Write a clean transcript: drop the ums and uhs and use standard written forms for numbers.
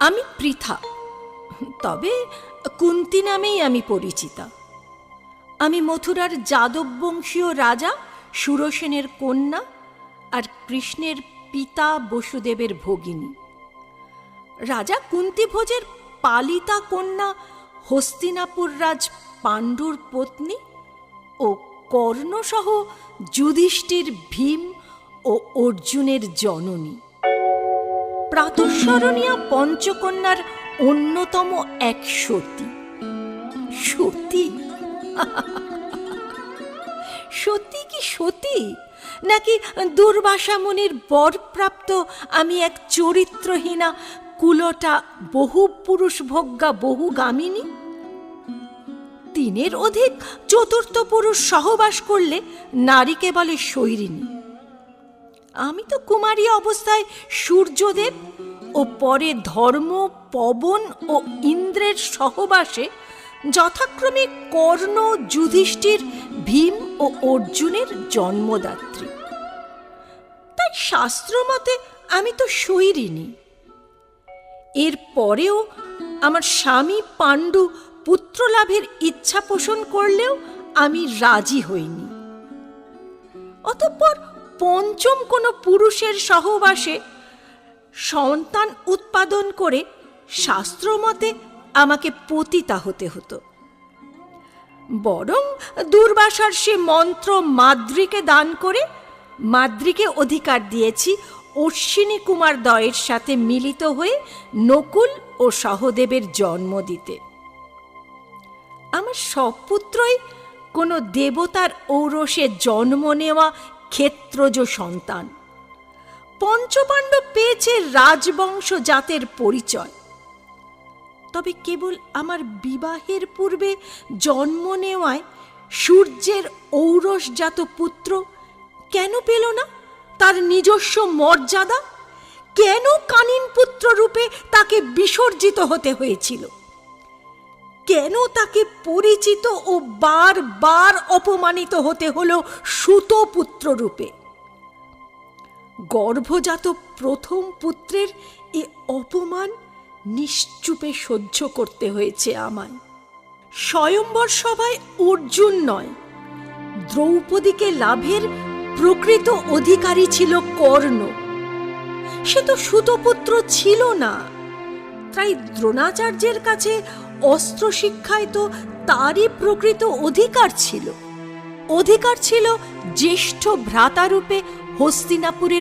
আমি পৃথা, তবে কুন্তি নামেই আমি পরিচিতা। আমি মথুরার যাদব বংশীয় রাজা সুরসেনের কন্যা আর কৃষ্ণের পিতা বসুদেবের ভগিনী। রাজা কুন্তিভোজের পালিতা কন্যা হস্তিনাপুর রাজ পাণ্ডুর পত্নী ও কর্ণসহ যুধিষ্ঠির, ভীম ও অর্জুনের জননী। প্রাতঃস্মরণীয় পঞ্চকন্যার অন্যতম এক সতী। সতী সতী কি সতী, নাকি দুর্বাসা মুনির বরপ্রাপ্ত আমি এক চরিত্রহীনা কুলটা বহু পুরুষ ভোগ্যা বহুগামিনী? তিনের অধিক চতুর্থ পুরুষ সহবাস করলে নারীকে বলে শৈরিনী। আমি তো কুমারী অবস্থায় সূর্যদেব ও পরে ধর্ম, পবন ও ইন্দ্রের সহবাসে যথাক্রমে কর্ণ, যুধিষ্ঠির, ভীম ও অর্জুনের জন্মদাত্রী। তাই শাস্ত্রমতে আমি তো শৈরিনী। এর পরেও আমার স্বামী পাণ্ডু পুত্রলাভের ইচ্ছা পোষণ করলেও আমি রাজি হইনি। অতঃপর পঞ্চম কোনো পুরুষের সহবাসে সন্তান উৎপাদন করে শাস্ত্রমতে আমাকে পতিতা হতে হতো। বরং দুর্বাসার সে মন্ত্র মাদ্রীকে দান করে মাদ্রীকে অধিকার দিয়েছি অশ্বিনী কুমার দ্বয়ের সাথে মিলিত হয়ে নকুল ও সহদেবের জন্ম দিতে। আমার সব পুত্রই কোনো দেবতার ঔরসে জন্ম নেওয়া ক্ষেত্রজ সন্তান। পঞ্চপাণ্ডব পেয়েছে রাজবংশ জাতের পরিচয়। তবে কেবল আমার বিবাহের পূর্বে জন্ম নেওয়ায় সূর্যের ঔরসজাত পুত্র কেন পেল না তার নিজস্ব মর্যাদা? কেন কানীন পুত্র রূপে তাকে বিসর্জিত হতে হয়েছিল? কেন তাকে পরিচিত ও বারবার অপমানিত হতে হলো সুতপুত্র রূপে? গর্ভজাত প্রথম পুত্রের এ অপমান নিশ্চুপে সহ্য করতে হয়েছে আমায়। স্বয়ম্বর সভায় অর্জুন নয়, দ্রৌপদীকে লাভের প্রকৃত অধিকারী ছিল কর্ণ। সে তো সুতপুত্র ছিল না। তাই দ্রোণাচার্যের কাছে অস্ত্র শিক্ষায় তো তারই প্রকৃত অধিকার ছিল। অধিকার ছিল জ্যেষ্ঠ ভ্রাতারূপে হস্তিনাপুরের